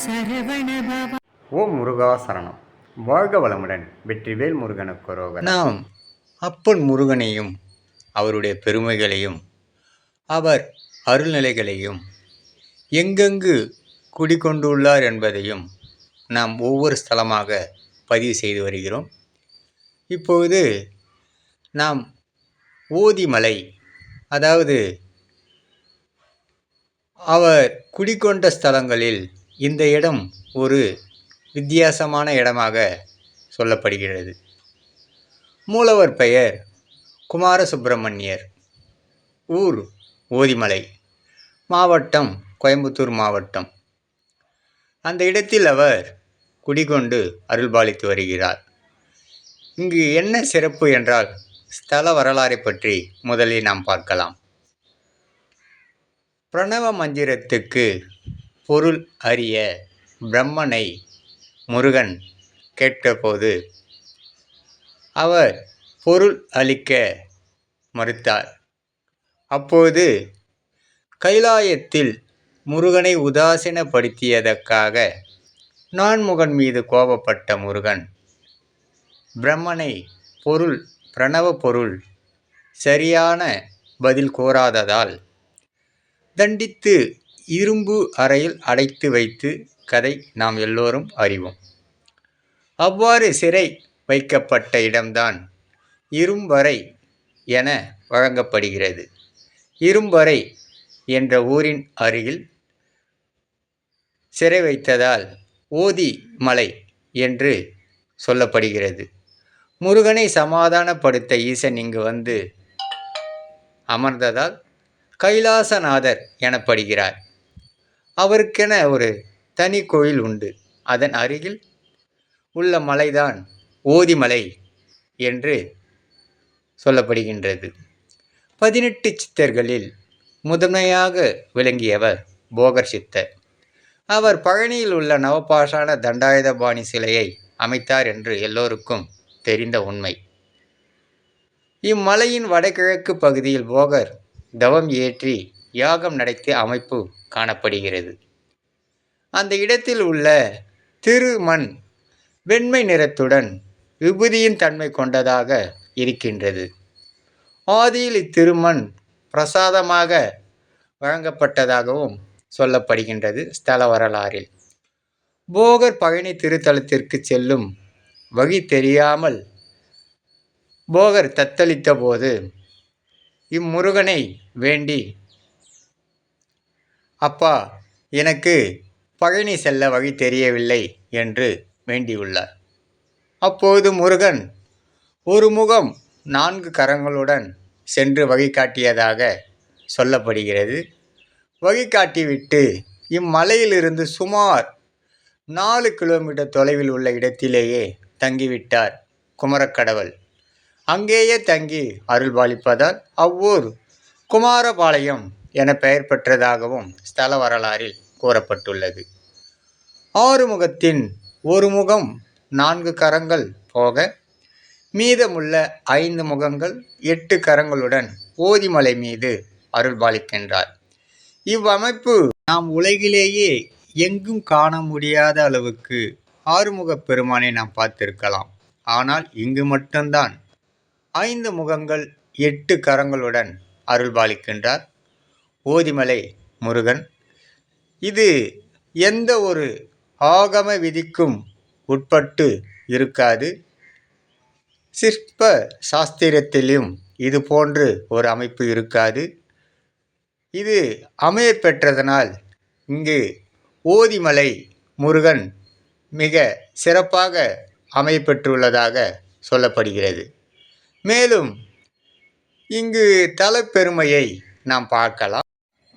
சரவணபவ. ஓம் முருகா சரணம். வாழ்க வளமுடன். வெற்றிவேல் முருகனுக்கு ரோகரா. நாம் அப்பன் முருகனையும் அவருடைய பெருமைகளையும் அவர் அருள்நிலைகளையும் எங்கெங்கு குடிகொண்டுள்ளார் என்பதையும் நாம் ஒவ்வொரு ஸ்தலமாக பதிவு செய்து வருகிறோம். இப்பொழுது நாம் ஓதிமலை, அதாவது அவர் குடிகொண்ட ஸ்தலங்களில் இந்த இடம் ஒரு வித்தியாசமான இடமாக சொல்லப்படுகிறது. மூலவர் பெயர் குமார சுப்பிரமணியர், ஊர் ஓதிமலை, மாவட்டம் கோயம்புத்தூர் மாவட்டம். அந்த இடத்தில் அவர் குடிகொண்டு அருள்பாலித்து வருகிறார். இங்கு என்ன சிறப்பு என்றால், ஸ்தல வரலாறை பற்றி முதலில் நாம் பார்க்கலாம். பிரணவ மந்திரத்துக்கு பொருள் அறிய பிரம்மனை முருகன் கேட்டபோது அவர் பொருள் அளிக்க மறுத்தார். அப்போது கைலாயத்தில் முருகனை உதாசீனப்படுத்தியதற்காக நான்முகன் மீது கோபப்பட்ட முருகன் பிரம்மனை பிரணவ பொருள் சரியான பதில் கூறாததால் தண்டித்து இரும்பு அறையில் அடைத்து வைத்து கதை நாம் எல்லோரும் அறிவோம். அவ்வாறு சிறை வைக்கப்பட்ட இடம்தான் இரும்பறை என வழங்கப்படுகிறது. இரும்பறை என்ற ஊரின் அருகில் சிறை வைத்ததால் ஓதி மலை என்று சொல்லப்படுகிறது. முருகனை சமாதானப்படுத்த ஈசன் இங்கு வந்து அமர்ந்ததால் கைலாசநாதர் எனப்படுகிறார். அவருக்கென ஒரு தனி கோயில் உண்டு. அதன் அருகில் உள்ள மலைதான் ஓதிமலை என்று சொல்லப்படுகின்றது. 18 சித்தர்களில் முதன்மையாக விளங்கியவர் போகர் சித்தர். அவர் பழனியில் உள்ள நவபாஷான தண்டாயுதபாணி சிலையை அமைத்தார் என்று எல்லோருக்கும் தெரிந்த உண்மை. இம்மலையின் வடகிழக்கு பகுதியில் போகர் தவம் ஏற்றி யாகம் நடத்திய அமைப்பு காணப்படுகிறது. அந்த இடத்தில் உள்ள திருமண் வெண்மை நிறத்துடன் விபூதியின் தன்மை கொண்டதாக இருக்கின்றது. ஆதியில் இத்திருமண் பிரசாதமாக வழங்கப்பட்டதாகவும் சொல்லப்படுகின்றது ஸ்தல வரலாறில். போகர் பழனி திருத்தலத்திற்கு செல்லும் வழி தெரியாமல் போகர் தத்தளித்த போது இம்முருகனை வேண்டி, அப்பா, எனக்கு பழனி செல்ல வழி தெரியவில்லை என்று வேண்டியுள்ளார். அப்போது முருகன் ஒரு முகம் 4 கரங்களுடன் சென்று வழிகாட்டியதாக சொல்லப்படுகிறது. வழிகாட்டிவிட்டு இம்மலையிலிருந்து சுமார் 4 கிலோமீட்டர் தொலைவில் உள்ள இடத்திலேயே தங்கிவிட்டார் குமரக்கடவுள். அங்கேயே தங்கி அருள்பாலிப்பதால் அவ்வூர் குமாரபாளையம் என பெயர் பெற்றதாகவும் ஸ்தல வரலாறில் கூறப்பட்டுள்ளது. ஆறுமுகத்தின் ஒரு முகம் 4 கரங்கள் போக மீதமுள்ள 5 முகங்கள் 8 கரங்களுடன் ஓதிமலை மீது அருள்பாலிக்கின்றார். இவ்வமைப்பு நாம் உலகிலேயே எங்கும் காண முடியாத அளவுக்கு ஆறுமுகப் பெருமானை நாம் பார்த்திருக்கலாம். ஆனால் இங்கு மட்டும்தான் 5 முகங்கள் 8 கரங்களுடன் அருள்பாலிக்கின்றார் ஓதிமலை முருகன். இது எந்த ஒரு ஆகம விதிக்கும் உட்பட்டு இருக்காது. சிற்ப சாஸ்திரத்திலும் இது போன்று ஒரு அமைப்பு இருக்காது. இது அமைய பெற்றதனால் இங்கு ஓதிமலை முருகன் மிக சிறப்பாக அமையப்பெற்றுள்ளதாக சொல்லப்படுகிறது. மேலும் இங்கு தலப்பெருமையை நாம் பார்க்கலாம்.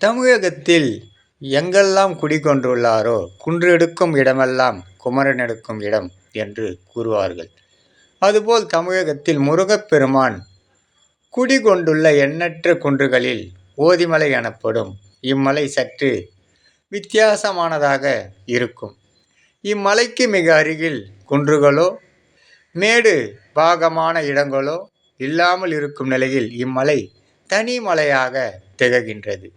தமிழகத்தில் எங்கெல்லாம் குடிகொண்டுள்ளாரோ குன்றெடுக்கும் இடமெல்லாம் குமரன் எடுக்கும் இடம் என்று கூறுவார்கள். அதுபோல் தமிழகத்தில் முருகப்பெருமான் குடிகொண்டுள்ள எண்ணற்ற குன்றுகளில் ஓதிமலை எனப்படும் இம்மலை சற்று வித்தியாசமானதாக இருக்கும். இம்மலைக்கு மிக அருகில் குன்றுகளோ மேடு பாகமான இடங்களோ இல்லாமல் இருக்கும் நிலையில் இம்மலை தனி மலையாக திகழ்கின்றது.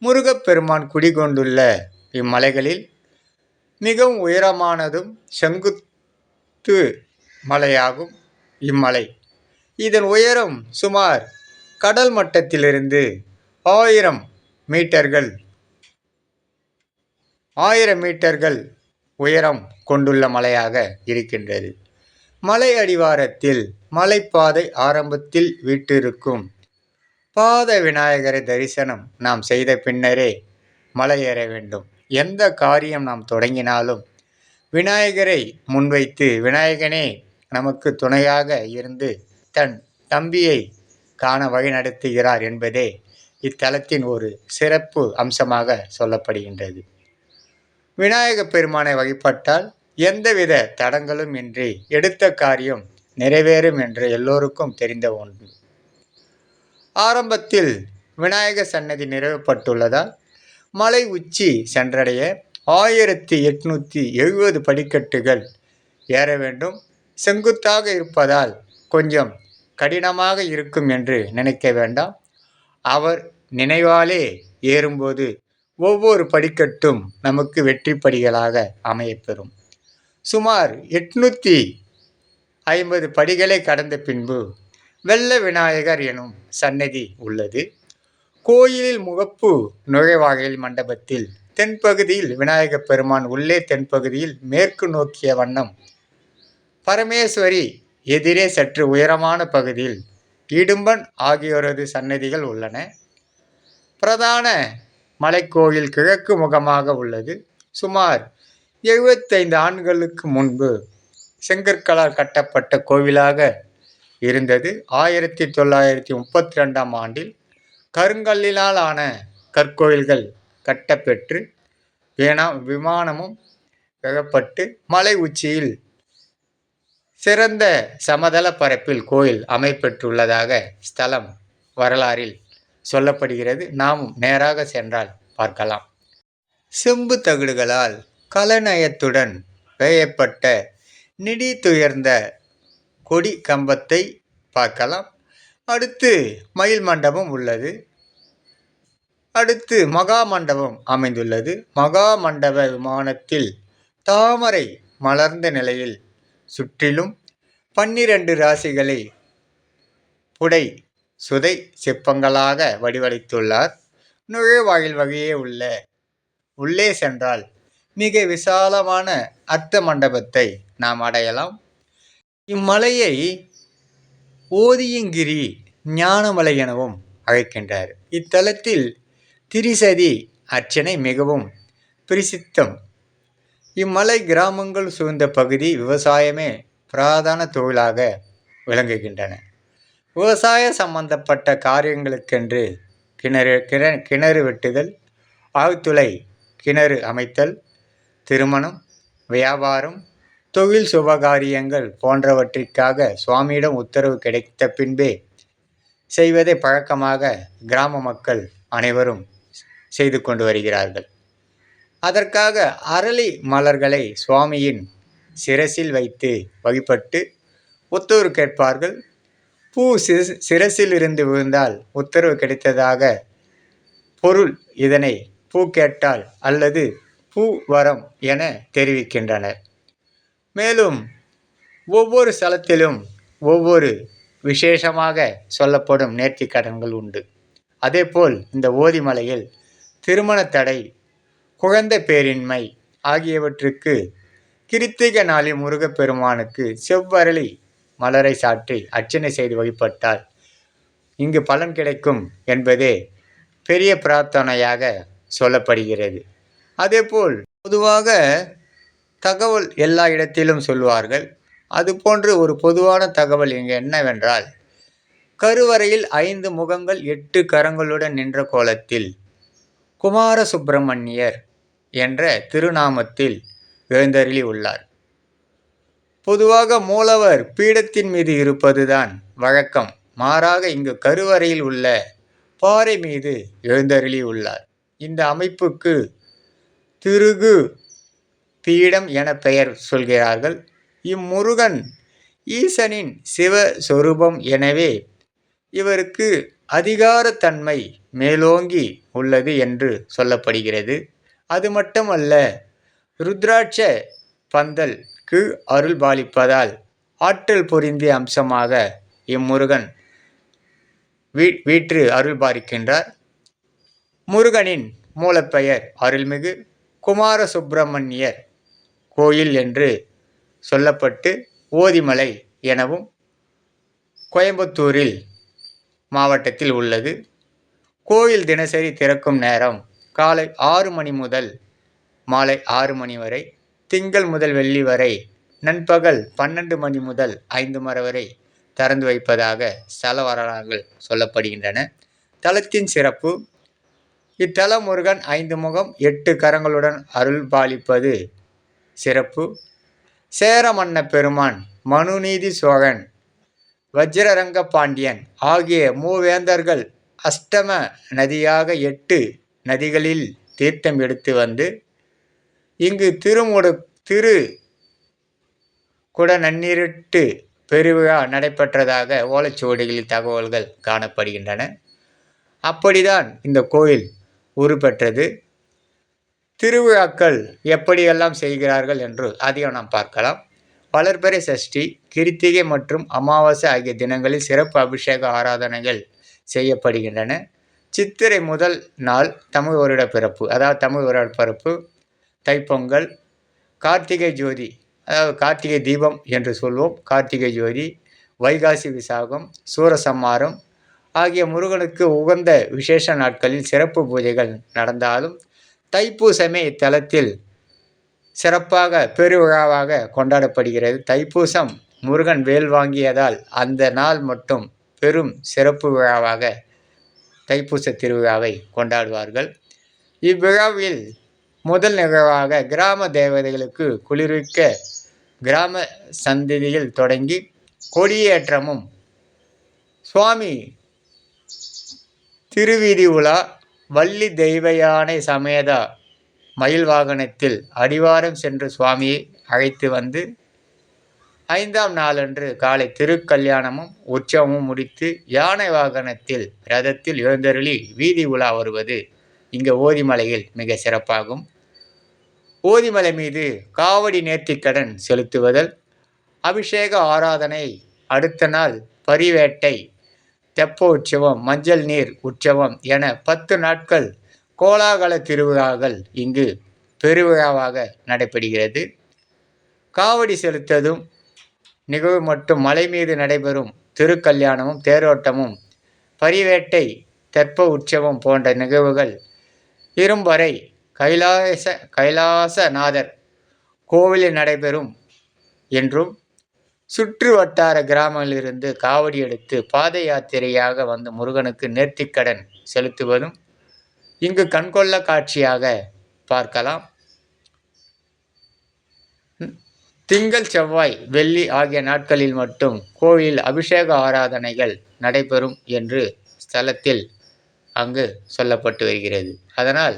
முருகப்பெருமான் குடிகொண்டுள்ள இம்மலைகளில் மிகவும் உயரமானதும் செங்குத்து மலையாகும் இம்மலை. இதன் உயரம் சுமார் கடல் மட்டத்திலிருந்து 1000 மீட்டர்கள் உயரம் கொண்டுள்ள மலையாக இருக்கின்றது. மலை அடிவாரத்தில் மலைப்பாதை ஆரம்பத்தில் வீற்றிருக்கும் பாத விநாயகரை தரிசனம் நாம் செய்த பின்னரே மலை ஏற வேண்டும். எந்த காரியம் நாம் தொடங்கினாலும் விநாயகரை முன்வைத்து விநாயகனே நமக்கு துணையாக இருந்து தன் தம்பியை காண வழிநடத்துகிறார் என்பதே இத்தலத்தின் ஒரு சிறப்பு அம்சமாக சொல்லப்படுகின்றது. விநாயக பெருமானை வழிபட்டால் எந்தவித தடங்களும் இன்றி எடுத்த காரியம் நிறைவேறும் என்று எல்லோருக்கும் தெரிந்த ஒன்று. ஆரம்பத்தில் விநாயகர் சன்னதி நிறைவுபட்டுள்ளதால் மலை உச்சி சென்றடைய 1870 படிக்கட்டுகள் ஏற வேண்டும். செங்குத்தாக இருப்பதால் கொஞ்சம் கடினமாக இருக்கும் என்று நினைக்க வேண்டாம். அவர் நினைவாலே ஏறும்போது ஒவ்வொரு படிக்கட்டும் நமக்கு வெற்றி படிகளாக அமையப்பெறும். சுமார் 850 படிகளை கடந்த பின்பு வெள்ள விநாயகர் எனும் சன்னதி உள்ளது. கோயிலில் முகப்பு நுழைவாயில் மண்டபத்தில் தென்பகுதியில் விநாயகப் பெருமான் உள்ளே தென்பகுதியில் மேற்கு நோக்கிய வண்ணம், பரமேஸ்வரி எதிரே சற்று உயரமான பகுதியில் இடும்பன் ஆகியோரது சன்னதிகள் உள்ளன. பிரதான மலைக்கோயில் கிழக்கு முகமாக உள்ளது. சுமார் 75 ஆண்டுகளுக்கு முன்பு செங்கற்களால் கட்டப்பட்ட கோவிலாக இருந்தது. 1932ஆம் ஆண்டில் கருங்கல்லினால் ஆன கற்கோயில்கள் கட்டப்பெற்று விமானமும் எழப்பட்டு மலை உச்சியில் சிறந்த சமதள பரப்பில் கோயில் அமைப்பெற்றுள்ளதாக ஸ்தலம் வரலாறில் சொல்லப்படுகிறது. நாமும் நேராக சென்றால் பார்க்கலாம். செம்பு தகடுகளால் கலநயத்துடன் வேயப்பட்ட நெடிதுயர்ந்த கொடி கம்பத்தை பார்க்கலாம். அடுத்து மயில் மண்டபம் உள்ளது. அடுத்து மகா மண்டபம் அமைந்துள்ளது. மகா மண்டப விமானத்தில் தாமரை மலர்ந்த நிலையில் சுற்றிலும் 12 ராசிகளை புடை சுதை சிற்பங்களாக வடிவமைத்துள்ளார். நுழைவாயில் வழியே உள்ளே சென்றால் மிக விசாலமான அர்த்த மண்டபத்தை நாம் அடையலாம். இம்மலையை ஓதியங்கிரி ஞானமலை எனவும் அழைக்கின்றார். இத்தலத்தில் திரிசதி அர்ச்சனை மிகவும் பிரசித்தம். இம்மலை கிராமங்கள் சூழ்ந்த பகுதி விவசாயமே பிரதான தொழிலாக விளங்குகின்றன. விவசாய சம்பந்தப்பட்ட காரியங்களுக்கென்று கிணறு வெட்டுதல், ஆழ்துளை கிணறு அமைத்தல், திருமணம், வியாபாரம், தொழில் சுபகாரியங்கள் போன்றவற்றிற்காக சுவாமியிடம் உத்தரவு கிடைத்த பின்பே செய்வதை பழக்கமாக கிராம மக்கள் அனைவரும் செய்து கொண்டு வருகிறார்கள். அதற்காக அரளி மலர்களை சுவாமியின் சிரசில் வைத்து வழிபட்டு உத்தரவு கேட்பார்கள். பூ சிரசில் இருந்து விழுந்தால் உத்தரவு கிடைத்ததாக பொருள். இதனை பூ கேட்டால் அல்லது பூ வரம் என தெரிவிக்கின்றனர். மேலும் ஒவ்வொரு ஸ்தலத்திலும் ஒவ்வொரு விசேஷமாக சொல்லப்படும் நேர்த்திக்கடன்கள் உண்டு. அதேபோல் இந்த ஓதிமலையில் திருமண தடை, குழந்தை பேரின்மை ஆகியவற்றுக்கு கிருத்திகை நாளில் முருகப்பெருமானுக்கு செவ்வரளி மலரை சாற்றி அர்ச்சனை செய்து வழிபட்டால் இங்கு பலன் கிடைக்கும் என்பதே பெரிய பிரார்த்தனையாக சொல்லப்படுகிறது. அதேபோல் பொதுவாக தகவல் எல்லா இடத்திலும் சொல்வார்கள். அதுபோன்று ஒரு பொதுவான தகவல் இங்கு என்னவென்றால், கருவறையில் 5 முகங்கள் 8 கரங்களுடன் நின்ற கோலத்தில் குமார சுப்பிரமணியர் என்ற திருநாமத்தில் எழுந்தருளி உள்ளார். பொதுவாக மூலவர் பீடத்தின் மீது இருப்பதுதான் வழக்கம். மாறாக இங்கு கருவறையில் உள்ள பாறை மீது எழுந்தருளி உள்ளார். இந்த அமைப்புக்கு திருகு பீடம் என பெயர் சொல்கிறார்கள். இம்முருகன் ஈசனின் சிவஸ்வரூபம். எனவே இவருக்கு அதிகாரத்தன்மை மேலோங்கி உள்ளது என்று சொல்லப்படுகிறது. அது மட்டுமல்ல, ருத்ராட்ச பந்தல்க்கு அருள் பாலிப்பதால் ஆற்றல் பொருந்திய அம்சமாக இம்முருகன் வீற்று அருள் பாலிக்கின்றார். முருகனின் மூலப்பெயர் அருள்மிகு குமார சுப்பிரமணியர் கோயில் என்று சொல்லப்பட்டு ஓதிமலை எனவும் கோயம்புத்தூரில் மாவட்டத்தில் உள்ளது. கோயில் தினசரி திறக்கும் நேரம் காலை 6 மணி முதல் மாலை 6 மணி வரை, திங்கள் முதல் வெள்ளி வரை நண்பகல் 12 மணி முதல் 5 மணி வரை திறந்து வைப்பதாக ஸ்தல வரலாறுகள் சொல்லப்படுகின்றன. தலத்தின் சிறப்பு: இத்தல முருகன் 5 முகம் 8 கரங்களுடன் அருள் பாலிப்பது சிறப்பு. சேர மன்ன பெருமான், மனுநீதி சோழன், வஜ்ரரங்க பாண்டியன் ஆகிய மூவேந்தர்கள் அஷ்டம நதியாக 8 நதிகளில் தீர்த்தம் எடுத்து வந்து இங்கு திரு குட நன்னீரிட்டு பெருவிழா நடைபெற்றதாக ஓலைச்சுவடிகளில் தகவல்கள் காணப்படுகின்றன. அப்படிதான் இந்த கோயில் உருப்பெற்றது. திருவிழாக்கள் எப்படியெல்லாம் செய்கிறார்கள் என்று அதையும் நாம் பார்க்கலாம். வளர்பிறை சஷ்டி, கிருத்திகை மற்றும் அமாவாசை ஆகிய தினங்களில் சிறப்பு அபிஷேக ஆராதனைகள் செய்யப்படுகின்றன. சித்திரை முதல் நாள் தமிழ் வருட பிறப்பு, அதாவது தமிழ் வருட பிறப்பு, தைப்பொங்கல், கார்த்திகை ஜோதி, அதாவது கார்த்திகை தீபம் என்று சொல்வோம், கார்த்திகை ஜோதி, வைகாசி விசாகம், சூரசம்மாரம் ஆகிய முருகனுக்கு உகந்த விசேஷ நாட்களில் சிறப்பு பூஜைகள் நடந்தாலும் தைப்பூசமே இத்தலத்தில் சிறப்பாக பெருவிழாவாக கொண்டாடப்படுகிறது. தைப்பூசம் முருகன் வேல் வாங்கியதால் அந்த நாள் மட்டும் பெரும் சிறப்பு விழாவாக தைப்பூச திருவிழாவை கொண்டாடுவார்கள். இவ்விழாவில் முதல் நிகழ்வாக கிராம தேவதைகளுக்கு குளிர்விக்க கிராம சந்நிதியில் தொடங்கி கொடியேற்றமும், சுவாமி திருவீதி உலா, வள்ளி தெய்வயானை சமேத மயில் வாகனத்தில் அடிவாரம் சென்று சுவாமியை அழைத்து வந்து 5ஆம் நாளன்று காலை திருக்கல்யாணமும் உற்சவமும் முடித்து யானை வாகனத்தில் ரதத்தில் எழுந்தருளி வீதி உலா வருவது இங்கே ஓதிமலையில் மிக சிறப்பாகும். ஓதிமலை மீது காவடி நேர்த்திக்கடன் செலுத்துவதல், அபிஷேக ஆராதனை, அடுத்த நாள் பரிவேட்டை, தெப்ப உற்சவம், மஞ்சள் நீர் உற்சவம் என 10 நாட்கள் கோலாகல திருவிழாக்கள் இங்கு பெருவிழாவாக நடைபெறுகிறது. காவடி செலுத்ததும் நிகழ்வு மற்றும் மலை மீது நடைபெறும் திருக்கல்யாணமும், தேரோட்டமும், பரிவேட்டை, தெப்ப உற்சவம் போன்ற நிகழ்வுகள் இரும்பறை கைலாசநாதர் கோவிலில் நடைபெறும் என்றும், சுற்று வட்டார கிராமங்களிலிருந்து காவடி எடுத்து பாத யாத்திரையாக வந்து முருகனுக்கு நேர்த்திக்கடன் செலுத்துவதும் இங்கு கண்கொள்ள காட்சியாக பார்க்கலாம். திங்கள், செவ்வாய், வெள்ளி ஆகிய நாட்களில் மட்டும் கோவிலில் அபிஷேக ஆராதனைகள் நடைபெறும் என்று ஸ்தலத்தில் அங்கு சொல்லப்பட்டு வருகிறது. அதனால்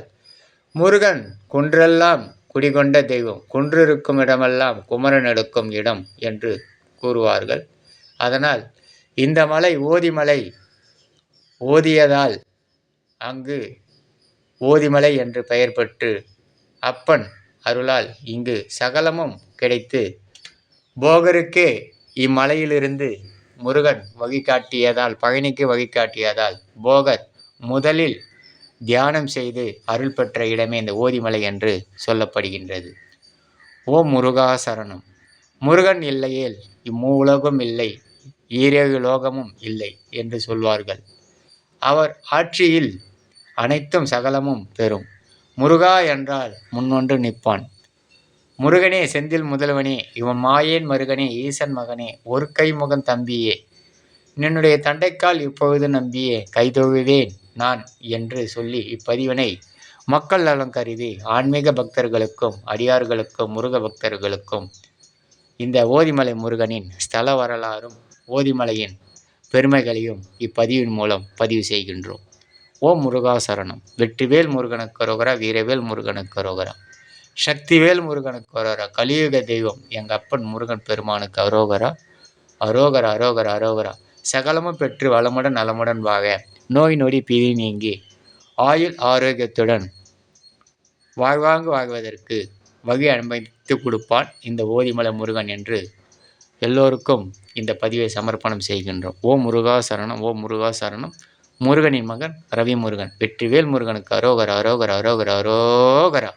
முருகன் குன்றெல்லாம் குடிகொண்ட தெய்வம், குன்றிருக்கும் இடமெல்லாம் குமரன் எடுக்கும் இடம் என்று கூறுவார்கள். அதனால் இந்த மலை ஓதிமலை ஓதியதால் அங்கு ஓதிமலை என்று பெயர் பெற்று அப்பன் அருளால் இங்கு சகலமும் கிடைத்து போகருக்கே இம்மலையிலிருந்து முருகன் வழிகாட்டியதால், பழனிக்கு வழிகாட்டியதால் போகர் முதலில் தியானம் செய்து அருள் பெற்ற இடமே இந்த ஓதிமலை என்று சொல்லப்படுகின்றது. ஓம் முருகா சரணம். முருகன் இல்லையேல் இம்மூலகம் இல்லை, ஈரேழு லோகமும் இல்லை என்று சொல்வார்கள். அவர் ஆட்சியில் அனைத்தும் சகலமும் பெறும். முருகா என்றால் முன்வன்று நிற்பான். முருகனே செந்தில் முதல்வனே, இவன் மாயேன் மருகனே, ஈசன் மகனே, ஒரு கை முகன் தம்பியே, நின்னுடைய தண்டைக்கால் இப்பொழுது நம்பியே கைதொழுவேன் நான் என்று சொல்லி இப்பதிவினை மக்கள் நலம் கருதி ஆன்மீக பக்தர்களுக்கும் அடியார்களுக்கும் முருக பக்தர்களுக்கும் இந்த ஓதிமலை முருகனின் ஸ்தல வரலாறும் ஓதிமலையின் பெருமைகளையும் இப்பதிவின் மூலம் பதிவு செய்கின்றோம். ஓம் முருகா சரணம். வெற்றிவேல் முருகனுக்கு அரோகரா, வீரவேல் முருகனுக்கு அரோகரா, சக்திவேல் முருகனுக்கு அரோகரா, கலியுக தெய்வம் எங்கள் அப்பன் முருகன் பெருமானுக்கு அரோகரா, அரோகரா, அரோகரா, அரோகரா. சகலமும் பெற்று வளமுடன் நலமுடன் வாழ, நோய் நொடி பிரி நீங்கி ஆயுள் ஆரோக்கியத்துடன் வாழ்வாங்கு வாழ்வதற்கு வழி அமைத்து கொடுப்பான் இந்த ஓதிமலை முருகன் என்று எல்லோருக்கும் இந்த பதிவை சமர்ப்பணம் செய்கின்றோம். ஓம் முருகா சரணம், ஓம் முருகா சரணம். முருகனின் மகன் ரவி முருகன். வெற்றிவேல் முருகனுக்கு அரோகரா, அரோகரா, அரோகரா, அரோகரா.